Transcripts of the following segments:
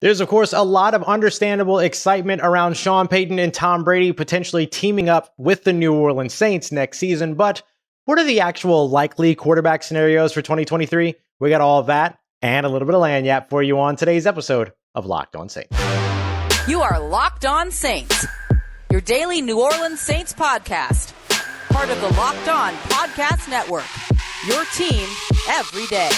There's, of course, a lot of understandable excitement around Sean Payton and Tom Brady potentially teaming up with the New Orleans Saints next season, but what are the actual likely quarterback scenarios for 2023? We got all of that and a little bit of lagniappe for you on today's episode of Locked On Saints. You are Locked On Saints, your daily New Orleans Saints podcast, part of the Locked On Podcast Network, your team every day.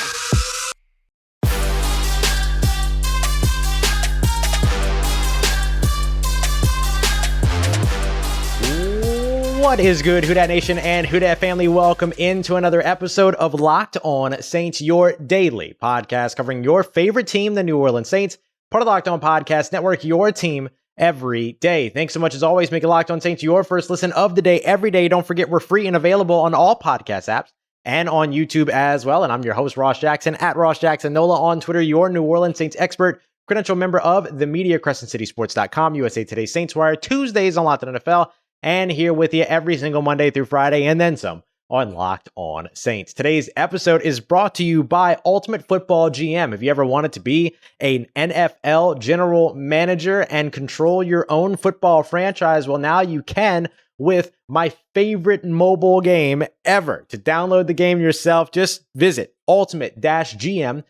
What is good, Who Dat Nation and Who Dat family? Welcome into another episode of Locked On Saints, your daily podcast covering your favorite team, the New Orleans Saints, part of the Locked On Podcast Network, your team every day. Thanks so much as always, making Locked On Saints your first listen of the day every day. Don't forget, we're free and available on all podcast apps and on YouTube as well. And I'm your host, Ross Jackson, at Ross Jackson Nola on Twitter, your New Orleans Saints expert, credential member of the media, CrescentCitySports.com, USA Today Saints Wire, Tuesdays on Locked On NFL, and here with you every single Monday through Friday, and then some on Locked On Saints. Today's episode is brought to you by Ultimate Football GM. If you ever wanted to be an NFL general manager and control your own football franchise, well, now you can with my favorite mobile game ever. To download the game yourself, just visit ultimate-gm.com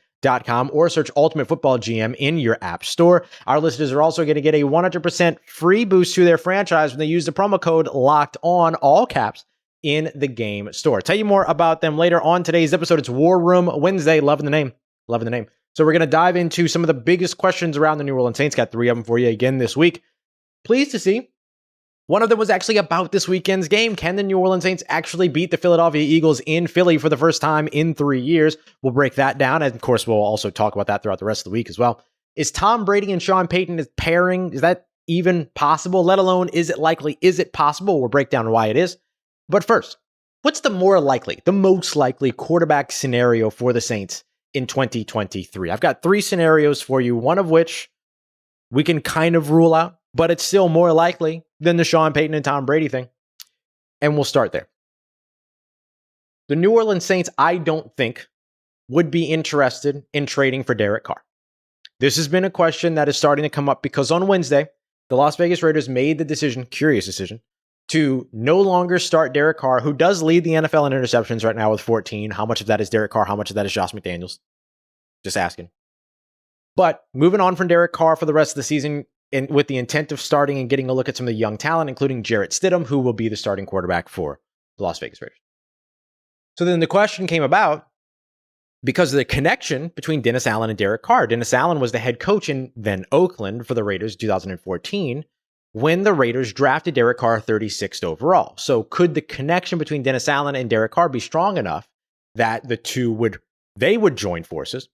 or search Ultimate Football GM in your app store. Our listeners are also going to get a 100% free boost to their franchise when they use the promo code Locked On, all caps, in the game store. Tell you more about them later on today's episode. It's War Room Wednesday. Loving the name. Loving the name. So we're going to dive into some of the biggest questions around the New Orleans Saints. Got 3 of them for you again this week. Pleased to see one of them was actually about this weekend's game. Can the New Orleans Saints actually beat the Philadelphia Eagles in Philly for the first time in 3 years? We'll break that down. And of course, we'll also talk about that throughout the rest of the week as well. Is Tom Brady and Sean Payton pairing? Is that even possible? Let alone, is it likely? Is it possible? We'll break down why it is. But first, what's the most likely quarterback scenario for the Saints in 2023? I've got 3 scenarios for you, one of which we can kind of rule out, but it's still more likely than the Sean Payton and Tom Brady thing. And we'll start there. The New Orleans Saints, I don't think, would be interested in trading for Derek Carr. This has been a question that is starting to come up because on Wednesday, the Las Vegas Raiders made the decision, curious decision, to no longer start Derek Carr, who does lead the NFL in interceptions right now with 14. How much of that is Derek Carr? How much of that is Josh McDaniels? Just asking. But moving on from Derek Carr for the rest of the season, and with the intent of starting and getting a look at some of the young talent, including Jarrett Stidham, who will be the starting quarterback for the Las Vegas Raiders. So then the question came about because of the connection between Dennis Allen and Derek Carr. Dennis Allen was the head coach in then Oakland for the Raiders in 2014 when the Raiders drafted Derek Carr 36th overall. So could the connection between Dennis Allen and Derek Carr be strong enough that the two would join forces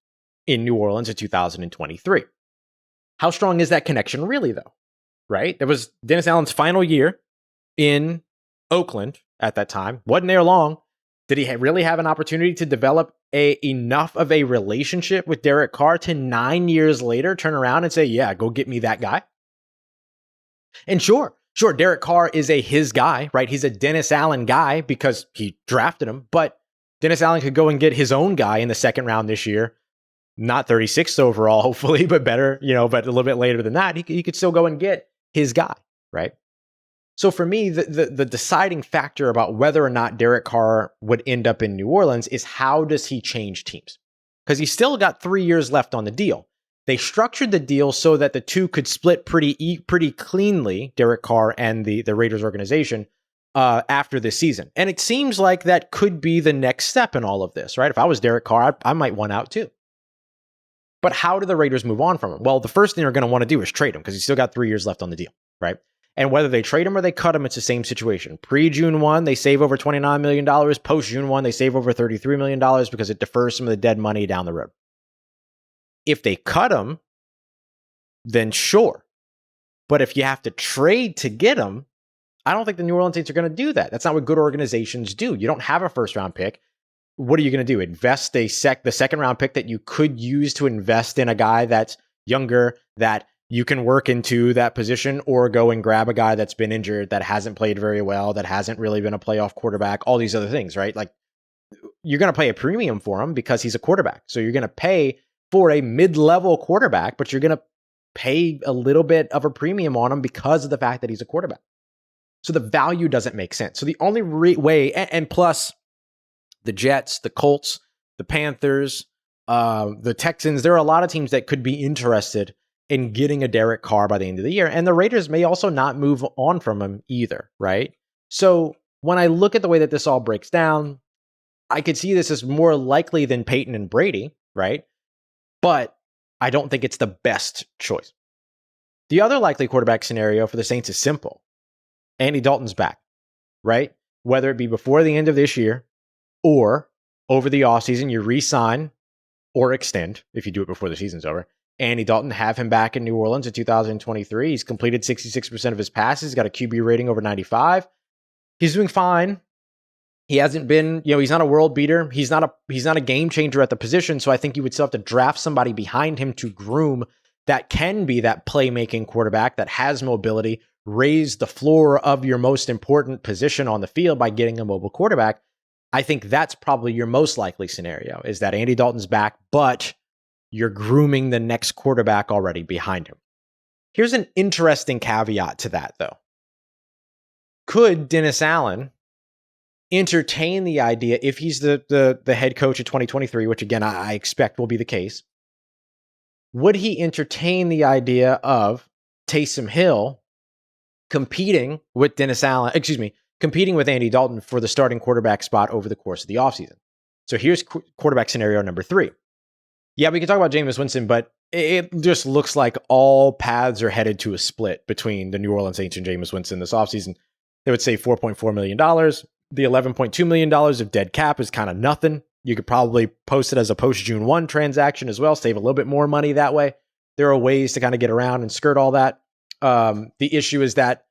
in New Orleans in 2023? How strong is that connection really, though? Right? That was Dennis Allen's final year in Oakland at that time. Wasn't there long. Did he really have an opportunity to develop enough of a relationship with Derek Carr to 9 years later turn around and say, yeah, go get me that guy? And sure, Derek Carr is his guy, right? He's a Dennis Allen guy because he drafted him, but Dennis Allen could go and get his own guy in the second round this year. Not 36th overall, hopefully, but better, but a little bit later than that, he could still go and get his guy, right? So for me, the deciding factor about whether or not Derek Carr would end up in New Orleans is how does he change teams? Because he's still got 3 years left on the deal. They structured the deal so that the two could split pretty cleanly, Derek Carr and the Raiders organization, after this season. And it seems like that could be the next step in all of this, right? If I was Derek Carr, I might want out too. But how do the Raiders move on from him? Well, the first thing they're going to want to do is trade him because he's still got 3 years left on the deal, right? And whether they trade him or they cut him, it's the same situation. Pre-June 1, they save over $29 million. Post-June 1, they save over $33 million because it defers some of the dead money down the road. If they cut him, then sure. But if you have to trade to get him, I don't think the New Orleans Saints are going to do that. That's not what good organizations do. You don't have a first-round pick. What are you going to do? Invest the second round pick that you could use to invest in a guy that's younger, that you can work into that position, or go and grab a guy that's been injured, that hasn't played very well, that hasn't really been a playoff quarterback, all these other things, right? Like, you're going to pay a premium for him because he's a quarterback. So you're going to pay for a mid-level quarterback, but you're going to pay a little bit of a premium on him because of the fact that he's a quarterback. So the value doesn't make sense. So the only way, and plus the Jets, the Colts, the Panthers, the Texans, there are a lot of teams that could be interested in getting a Derek Carr by the end of the year. And the Raiders may also not move on from him either, right? So when I look at the way that this all breaks down, I could see this as more likely than Payton and Brady, right? But I don't think it's the best choice. The other likely quarterback scenario for the Saints is simple. Andy Dalton's back, right? Whether it be before the end of this year or over the offseason, you re-sign or extend, if you do it before the season's over, Andy Dalton, have him back in New Orleans in 2023. He's completed 66% of his passes. He's got a QB rating over 95. He's doing fine. He hasn't been, he's not a world beater. He's not a game changer at the position. So I think you would still have to draft somebody behind him to groom that can be that playmaking quarterback that has mobility, raise the floor of your most important position on the field by getting a mobile quarterback. I think that's probably your most likely scenario, is that Andy Dalton's back, but you're grooming the next quarterback already behind him. Here's an interesting caveat to that, though. Could Dennis Allen entertain the idea, if he's the head coach of 2023, which again, I expect will be the case, would he entertain the idea of Taysom Hill competing with competing with Andy Dalton for the starting quarterback spot over the course of the offseason? So here's quarterback scenario number 3. Yeah, we can talk about Jameis Winston, but it just looks like all paths are headed to a split between the New Orleans Saints and Jameis Winston this offseason. They would save $4.4 million. The $11.2 million of dead cap is kind of nothing. You could probably post it as a post-June 1 transaction as well, save a little bit more money that way. There are ways to kind of get around and skirt all that. The issue is that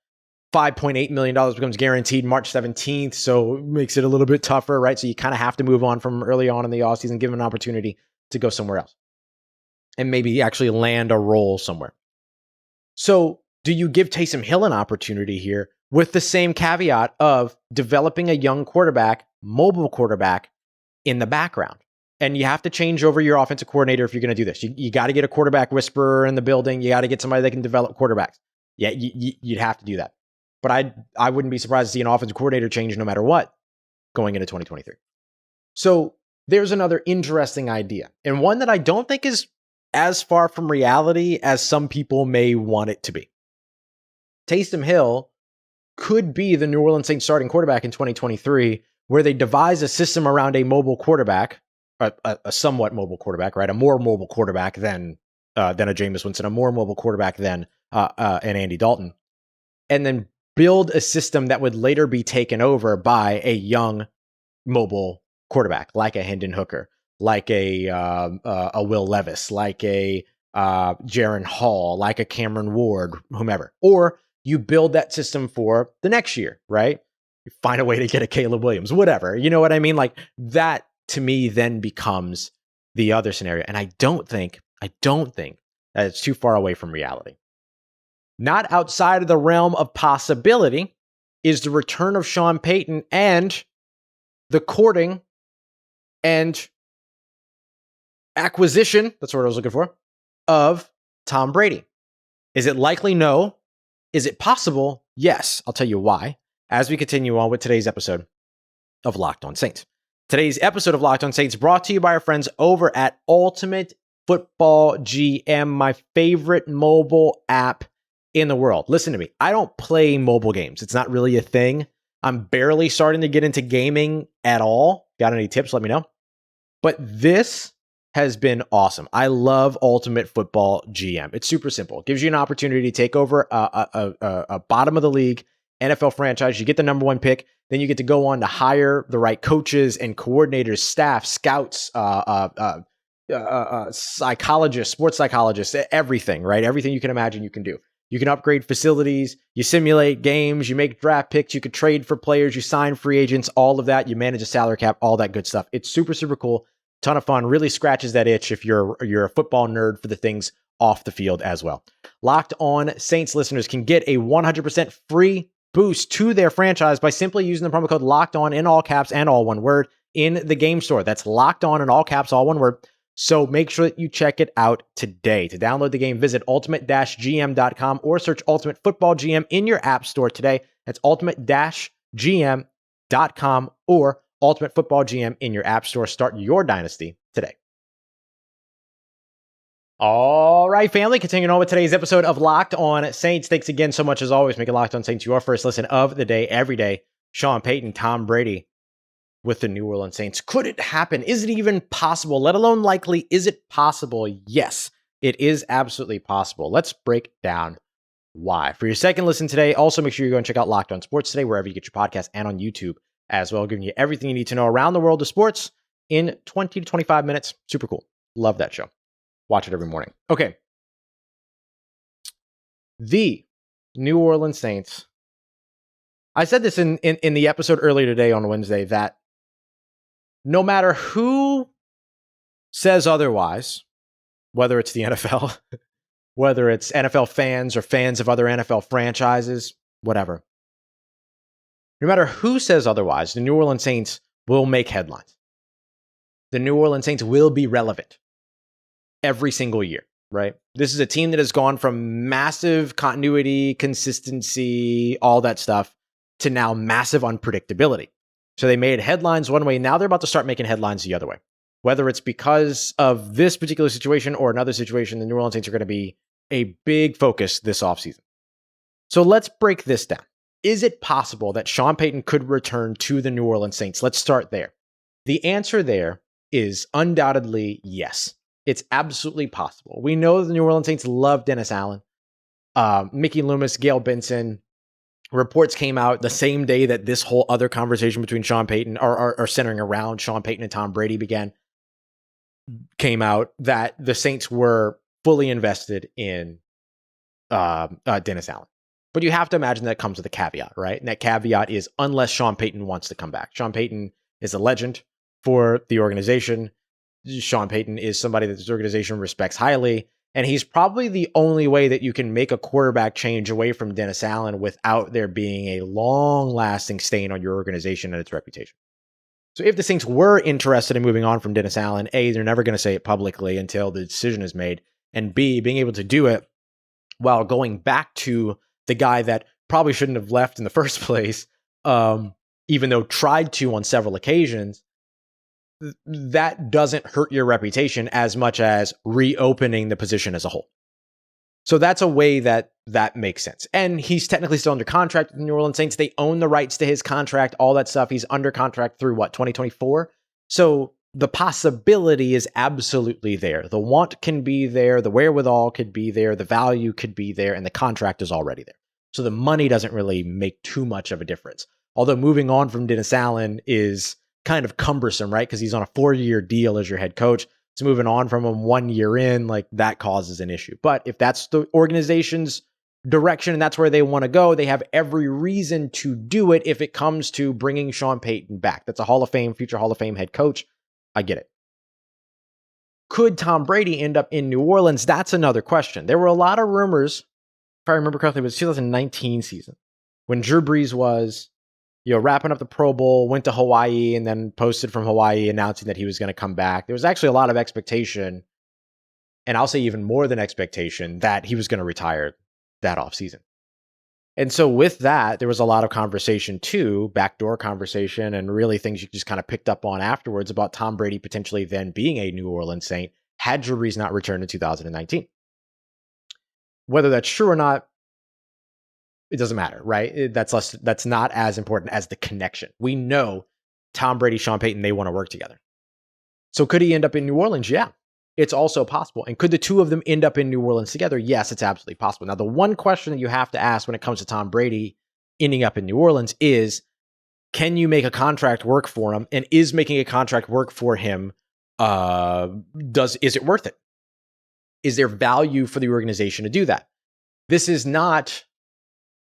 $5.8 million becomes guaranteed March 17th, so it makes it a little bit tougher, right? So you kind of have to move on from early on in the offseason, give him an opportunity to go somewhere else and maybe actually land a role somewhere. So do you give Taysom Hill an opportunity here with the same caveat of developing a young quarterback, mobile quarterback in the background? And you have to change over your offensive coordinator if you're going to do this. You got to get a quarterback whisperer in the building. You got to get somebody that can develop quarterbacks. Yeah, you'd have to do that. But I wouldn't be surprised to see an offensive coordinator change no matter what going into 2023. So there's another interesting idea, and one that I don't think is as far from reality as some people may want it to be. Taysom Hill could be the New Orleans Saints starting quarterback in 2023, where they devise a system around a mobile quarterback, a somewhat mobile quarterback, right? A more mobile quarterback than a Jameis Winston, a more mobile quarterback than an Andy Dalton, and then build a system that would later be taken over by a young mobile quarterback, like a Hendon Hooker, like a Will Levis, like a Jaron Hall, like a Cameron Ward, whomever. Or you build that system for the next year, right? You find a way to get a Caleb Williams, whatever. You know what I mean? Like that to me then becomes the other scenario. And I don't think that it's too far away from reality. Not outside of the realm of possibility is the return of Sean Payton and the courting and acquisition, that's what I was looking for, of Tom Brady. Is it likely? No. Is it possible? Yes. I'll tell you why as we continue on with today's episode of Locked On Saints. Today's episode of Locked On Saints brought to you by our friends over at Ultimate Football GM, my favorite mobile app in the world. Listen to me. I don't play mobile games. It's not really a thing. I'm barely starting to get into gaming at all. Got any tips? Let me know. But this has been awesome. I love Ultimate Football GM. It's super simple. It gives you an opportunity to take over a bottom of the league NFL franchise. You get the number 1 pick. Then you get to go on to hire the right coaches and coordinators, staff, scouts, psychologists, sports psychologists, everything, right? Everything you can imagine you can do. You can upgrade facilities, you simulate games, you make draft picks, you could trade for players, you sign free agents, all of that. You manage a salary cap, all that good stuff. It's super, super cool. Ton of fun. Really scratches that itch if you're a football nerd for the things off the field as well. Locked On Saints listeners can get a 100% free boost to their franchise by simply using the promo code Locked On in all caps and all one word in the game store. That's Locked On in all caps, all one word. So make sure that you check it out today. To download the game, visit ultimate-gm.com or search Ultimate Football GM in your app store today. That's ultimate-gm.com or Ultimate Football GM in your app store. Start your dynasty today. All right, family, continuing on with today's episode of Locked On Saints. Thanks again so much, as always, making Locked On Saints your first listen of the day, every day. Sean Payton, Tom Brady with the New Orleans Saints. Could it happen? Is it even possible? Let alone likely, is it possible? Yes, it is absolutely possible. Let's break down why. For your second listen today, also make sure you go and check out Locked On Sports today, wherever you get your podcast and on YouTube as well, giving you everything you need to know around the world of sports in 20 to 25 minutes. Super cool. Love that show. Watch it every morning. Okay. The New Orleans Saints. I said this in the episode earlier today on Wednesday that no matter who says otherwise, whether it's the NFL, whether it's NFL fans or fans of other NFL franchises, whatever, no matter who says otherwise, the New Orleans Saints will make headlines. The New Orleans Saints will be relevant every single year, right? This is a team that has gone from massive continuity, consistency, all that stuff, to now massive unpredictability. So they made headlines one way. Now they're about to start making headlines the other way. Whether it's because of this particular situation or another situation, the New Orleans Saints are going to be a big focus this offseason. So let's break this down. Is it possible that Sean Payton could return to the New Orleans Saints? Let's start there. The answer there is undoubtedly yes. It's absolutely possible. We know the New Orleans Saints love Dennis Allen. Mickey Loomis, Gail Benson. Reports came out the same day that this whole other conversation between Sean Payton or centering around Sean Payton and Tom Brady came out that the Saints were fully invested in Dennis Allen. But you have to imagine that comes with a caveat, right? And that caveat is unless Sean Payton wants to come back. Sean Payton is a legend for the organization. Sean Payton is somebody that this organization respects highly. And he's probably the only way that you can make a quarterback change away from Dennis Allen without there being a long-lasting stain on your organization and its reputation. So if the Saints were interested in moving on from Dennis Allen, A, they're never going to say it publicly until the decision is made, and B, being able to do it while going back to the guy that probably shouldn't have left in the first place, even though tried to on several occasions, that doesn't hurt your reputation as much as reopening the position as a whole. So that's a way that makes sense. And he's technically still under contract with the New Orleans Saints. They own the rights to his contract, all that stuff. He's under contract through 2024? So the possibility is absolutely there. The want can be there. The wherewithal could be there. The value could be there. And the contract is already there. So the money doesn't really make too much of a difference. Although moving on from Dennis Allen is kind of cumbersome, right? Because he's on a 4-year deal as your head coach. So moving on from him 1 year in, like that causes an issue. But if that's the organization's direction and that's where they want to go, they have every reason to do it if it comes to bringing Sean Payton back. That's a Hall of Fame, future Hall of Fame head coach. I get it. Could Tom Brady end up in New Orleans? That's another question. There were a lot of rumors, if I remember correctly, it was 2019 season when Drew Brees was wrapping up the Pro Bowl, went to Hawaii, and then posted from Hawaii announcing that he was going to come back. There was actually a lot of expectation, and I'll say even more than expectation, that he was going to retire that offseason. And so with that, there was a lot of conversation too, backdoor conversation, and really things you just kind of picked up on afterwards about Tom Brady potentially then being a New Orleans Saint had Drew Brees not returned in 2019. Whether that's true or not, it doesn't matter, right? That's not as important as the connection. We know Tom Brady, Sean Payton, they want to work together. So could he end up in New Orleans? Yeah, it's also possible. And could the two of them end up in New Orleans together? Yes, it's absolutely possible. Now, the one question that you have to ask when it comes to Tom Brady ending up in New Orleans is, can you make a contract work for him? And is making a contract work for him, is it worth it? Is there value for the organization to do that? This is not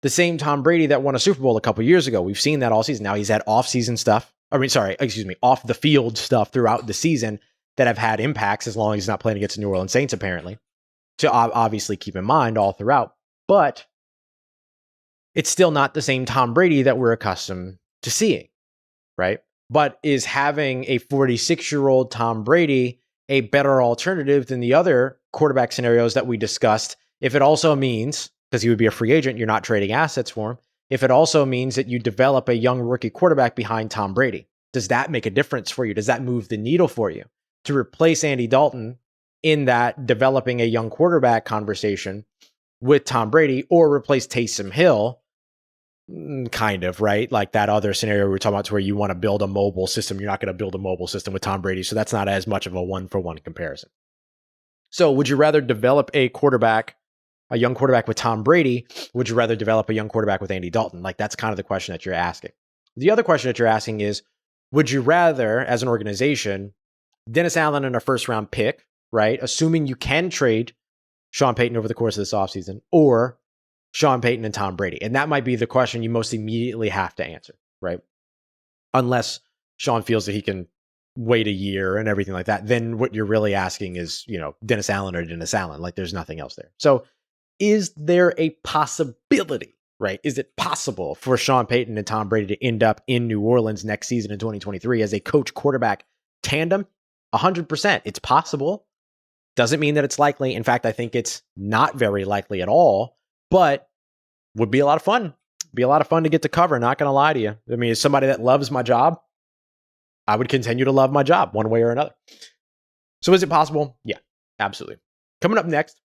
the same Tom Brady that won a Super Bowl a couple years ago. We've seen that all season. Now he's had off the field stuff throughout the season that have had impacts as long as he's not playing against the New Orleans Saints, apparently, to obviously keep in mind all throughout. But it's still not the same Tom Brady that we're accustomed to seeing, right? But is having a 46-year-old Tom Brady a better alternative than the other quarterback scenarios that we discussed if it also means, because he would be a free agent, you're not trading assets for him, if it also means that you develop a young rookie quarterback behind Tom Brady? Does that make a difference for you? Does that move the needle for you? To replace Andy Dalton in that developing a young quarterback conversation with Tom Brady, or replace Taysom Hill, kind of, right? Like that other scenario we were talking about, to where you want to build a mobile system. You're not going to build a mobile system with Tom Brady, so that's not as much of a one-for-one comparison. So would you rather develop a young quarterback with Tom Brady? Would you rather develop a young quarterback with Andy Dalton? Like, that's kind of the question that you're asking. The other question that you're asking is, would you rather, as an organization, Dennis Allen and a first-round pick, right? Assuming you can trade Sean Payton over the course of this offseason, or Sean Payton and Tom Brady? And that might be the question you most immediately have to answer, right? Unless Sean feels that he can wait a year and everything like that, then what you're really asking is, Dennis Allen or Dennis Allen. Like, there's nothing else there. So is there a possibility, right? Is it possible for Sean Payton and Tom Brady to end up in New Orleans next season in 2023 as a coach-quarterback tandem? 100%. It's possible. Doesn't mean that it's likely. In fact, I think it's not very likely at all, but would be a lot of fun. Be a lot of fun to get to cover, not going to lie to you. I mean, as somebody that loves my job, I would continue to love my job one way or another. So is it possible? Yeah, absolutely. Coming up next,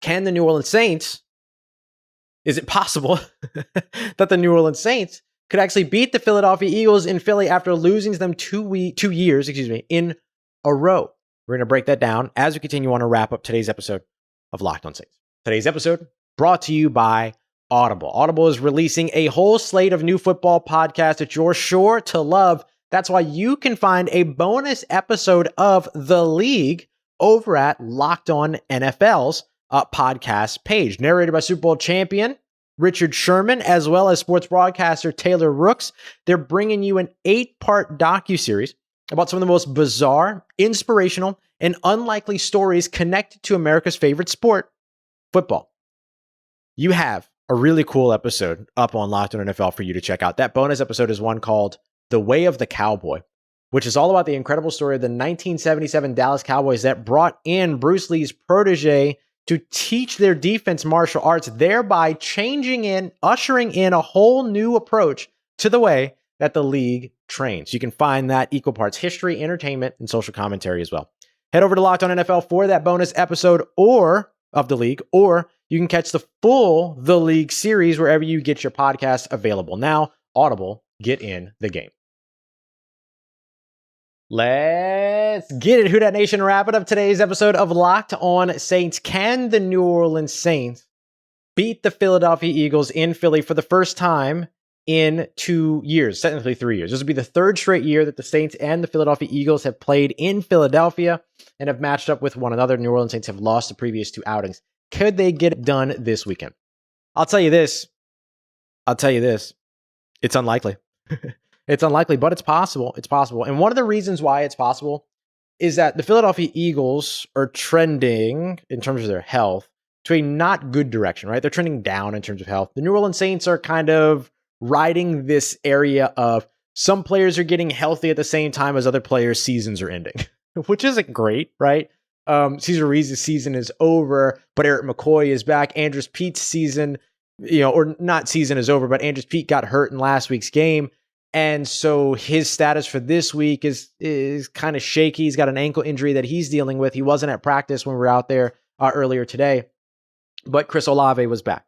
can the New Orleans Saints, is it possible that the New Orleans Saints could actually beat the Philadelphia Eagles in Philly after losing to them 2 years in a row? We're going to break that down as we continue on to wrap up today's episode of Locked On Saints. Today's episode brought to you by Audible. Audible is releasing a whole slate of new football podcasts that you're sure to love. That's why you can find a bonus episode of The League over at Locked On NFL's podcast page. Narrated by Super Bowl champion Richard Sherman, as well as sports broadcaster Taylor Rooks. They're bringing you an 8-part docuseries about some of the most bizarre, inspirational, and unlikely stories connected to America's favorite sport, football. You have a really cool episode up on Locked On NFL for you to check out. That bonus episode is one called The Way of the Cowboy, which is all about the incredible story of the 1977 Dallas Cowboys that brought in Bruce Lee's protege to teach their defense martial arts, thereby ushering in a whole new approach to the way that the league trains. You can find that equal parts history, entertainment, and social commentary as well. Head over to Locked On NFL for that bonus episode of The League, or you can catch the full The League series wherever you get your podcasts available. Now, Audible, get in the game. Let's get it, Who Dat Nation. Wrapping up today's episode of Locked On Saints. Can the New Orleans Saints beat the Philadelphia Eagles in Philly for the first time in 2 years, technically 3 years? This will be the third straight year that the Saints and the Philadelphia Eagles have played in Philadelphia and have matched up with one another. New Orleans Saints have lost the previous 2 outings. Could they get it done this weekend? I'll tell you this. It's unlikely. It's unlikely, but it's possible. It's possible. And one of the reasons why it's possible is that the Philadelphia Eagles are trending, in terms of their health, to a not good direction, right? They're trending down in terms of health. The New Orleans Saints are kind of riding this area of some players are getting healthy at the same time as other players' seasons are ending, which isn't great, right? Cesar Ruiz's season is over, but Eric McCoy is back. Andres Pete's season, or not season is over, but Andres Pete got hurt in last week's game. And so his status for this week is kind of shaky. He's got an ankle injury that he's dealing with. He wasn't at practice when we were out there earlier today, but Chris Olave was back.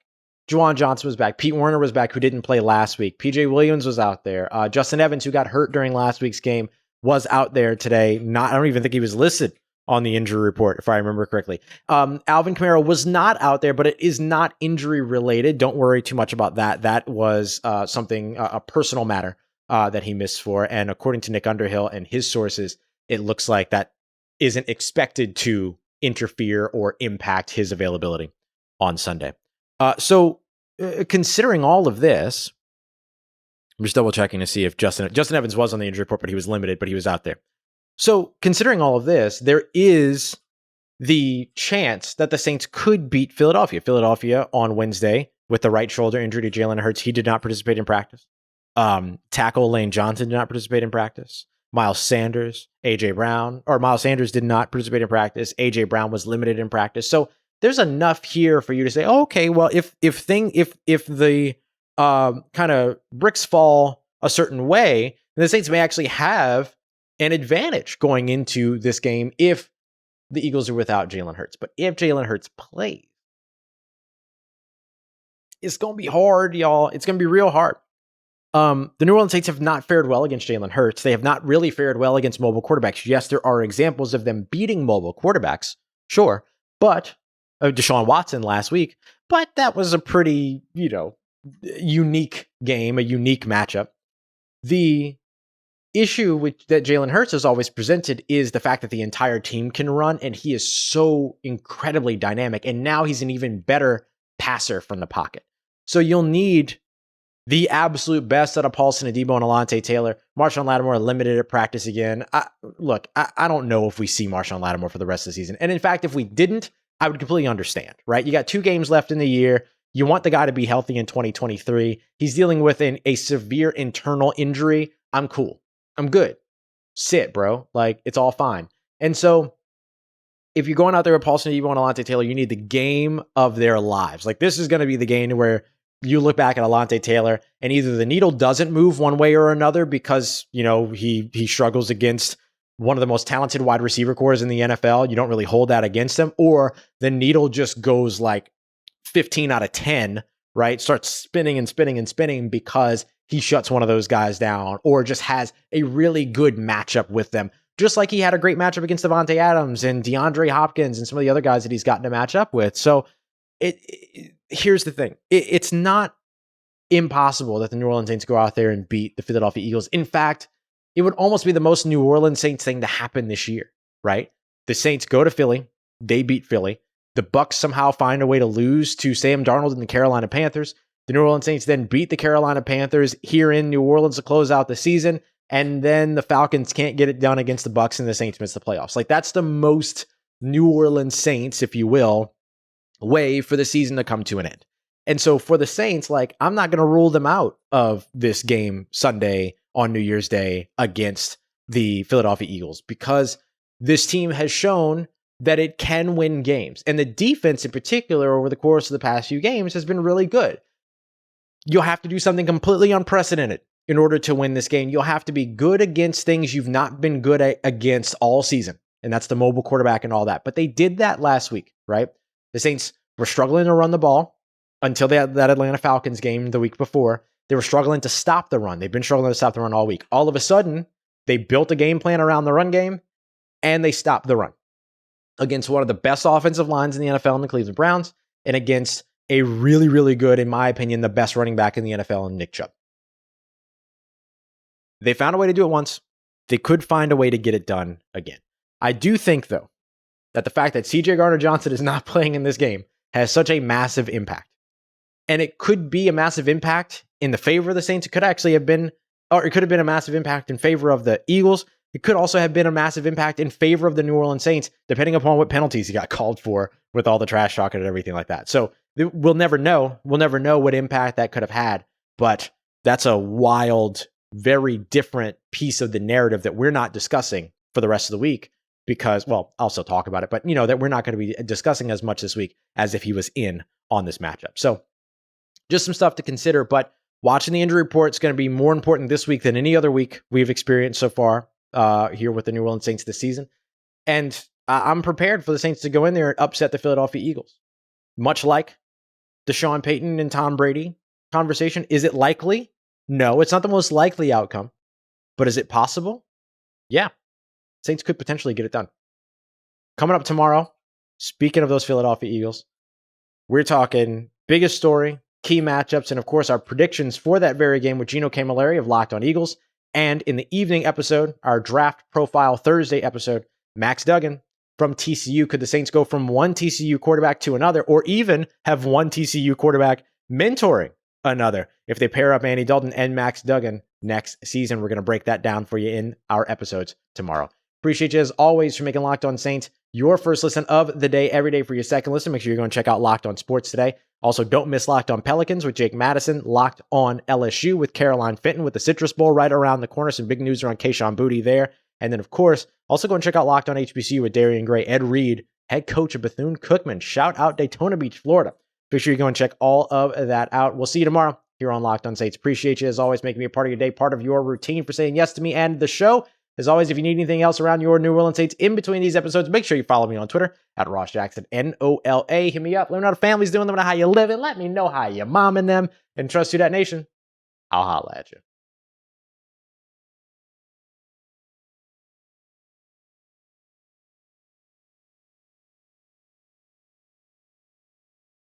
Juwan Johnson was back. Pete Werner was back, who didn't play last week. PJ Williams was out there. Justin Evans, who got hurt during last week's game, was out there today. I don't even think he was listed on the injury report, if I remember correctly. Alvin Kamara was not out there, but it is not injury related. Don't worry too much about that. That was a personal matter that he missed for. And according to Nick Underhill and his sources, it looks like that isn't expected to interfere or impact his availability on Sunday. So considering all of this, I'm just double checking to see if Justin Evans was on the injury report, but he was limited, but he was out there. So considering all of this, there is the chance that the Saints could beat Philadelphia. Philadelphia on Wednesday with the right shoulder injury to Jalen Hurts. He did not participate in practice. Tackle Lane Johnson did not participate in practice. Miles Sanders, AJ Brown, or Miles Sanders did not participate in practice. AJ Brown was limited in practice. So there's enough here for you to say, oh, okay, well, if the kind of bricks fall a certain way, then the Saints may actually have an advantage going into this game if the Eagles are without Jalen Hurts. But if Jalen Hurts plays, it's going to be hard, y'all. It's going to be real hard. The New Orleans Saints have not fared well against Jalen Hurts. They have not really fared well against mobile quarterbacks. Yes, there are examples of them beating mobile quarterbacks, sure, but Deshaun Watson last week, but that was a pretty, unique game, a unique matchup. The issue that Jalen Hurts has always presented is the fact that the entire team can run, and he is so incredibly dynamic, and now he's an even better passer from the pocket. So you'll need the absolute best out of Paulson Adebo and Alontae Taylor. Marshawn Lattimore limited at practice again. I don't know if we see Marshawn Lattimore for the rest of the season. And in fact, if we didn't, I would completely understand, right? You got 2 games left in the year. You want the guy to be healthy in 2023. He's dealing with a severe internal injury. I'm cool. I'm good. Sit, bro. Like, it's all fine. And so if you're going out there with Paulson Adebo and Alontae Taylor, you need the game of their lives. Like, this is going to be the game where you look back at Alontae Taylor and either the needle doesn't move one way or another because, he struggles against one of the most talented wide receiver cores in the NFL. You don't really hold that against him, or the needle just goes like 15 out of 10, right? Starts spinning and spinning and spinning because he shuts one of those guys down or just has a really good matchup with them. Just like he had a great matchup against Devontae Adams and DeAndre Hopkins and some of the other guys that he's gotten to match up with. So here's the thing. It's not impossible that the New Orleans Saints go out there and beat the Philadelphia Eagles. In fact, it would almost be the most New Orleans Saints thing to happen this year, right? The Saints go to Philly. They beat Philly. The Bucs somehow find a way to lose to Sam Darnold and the Carolina Panthers. The New Orleans Saints then beat the Carolina Panthers here in New Orleans to close out the season. And then the Falcons can't get it done against the Bucs and the Saints miss the playoffs. Like, that's the most New Orleans Saints, if you will, way for the season to come to an end. And so for the Saints, like, I'm not going to rule them out of this game Sunday on New Year's Day against the Philadelphia Eagles because this team has shown that it can win games. And the defense in particular over the course of the past few games has been really good. You'll have to do something completely unprecedented in order to win this game. You'll have to be good against things you've not been good against all season. And that's the mobile quarterback and all that. But they did that last week, right? The Saints were struggling to run the ball until they had that Atlanta Falcons game the week before. They were struggling to stop the run. They've been struggling to stop the run all week. All of a sudden, they built a game plan around the run game, and they stopped the run against one of the best offensive lines in the NFL in the Cleveland Browns, and against a really, really good, in my opinion, the best running back in the NFL in Nick Chubb. They found a way to do it once. They could find a way to get it done again. I do think, though, that the fact that C.J. Gardner-Johnson is not playing in this game has such a massive impact. And it could be a massive impact in the favor of the Saints. It could actually have been, or it could have been a massive impact in favor of the Eagles. It could also have been a massive impact in favor of the New Orleans Saints, depending upon what penalties he got called for with all the trash talking and everything like that. So we'll never know. We'll never know what impact that could have had. But that's a wild, very different piece of the narrative that we're not discussing for the rest of the week because, well, I'll still talk about it, but that we're not going to be discussing as much this week as if he was in on this matchup. So just some stuff to consider, but watching the injury report is going to be more important this week than any other week we've experienced so far here with the New Orleans Saints this season. And I'm prepared for the Saints to go in there and upset the Philadelphia Eagles. Much like the Sean Payton and Tom Brady conversation. Is it likely? No, it's not the most likely outcome. But is it possible? Yeah. Saints could potentially get it done. Coming up tomorrow, speaking of those Philadelphia Eagles, we're talking biggest story, key matchups, and of course our predictions for that very game with Gino Camilleri of Locked On Eagles. And in the evening episode, our draft profile Thursday episode, Max Duggan from TCU. Could the Saints go from one TCU quarterback to another, or even have one TCU quarterback mentoring another if they pair up Andy Dalton and Max Duggan next season? We're going to break that down for you in our episodes tomorrow. Appreciate you as always for making Locked On Saints your first listen of the day every day for your second listen. Make sure you're going to check out Locked On Sports today. Also, don't miss Locked On Pelicans with Jake Madison, Locked On LSU with Caroline Fenton with the Citrus Bowl right around the corner. Some big news around Kayshon Boutte there. And then, of course, also go and check out Locked On HBCU with Darian Gray, Ed Reed, head coach of Bethune-Cookman. Shout out Daytona Beach, Florida. Make sure you go and check all of that out. We'll see you tomorrow here on Locked On Saints. Appreciate you, as always, making me a part of your day, part of your routine, for saying yes to me and the show. As always, if you need anything else around your New Orleans Saints in between these episodes, make sure you follow me on Twitter at Ross Jackson, NOLA. Hit me up. Let me know how the family's doing. Let me know how you living. Let me know how you momming them. And trust Who Dat Nation. I'll holla at you.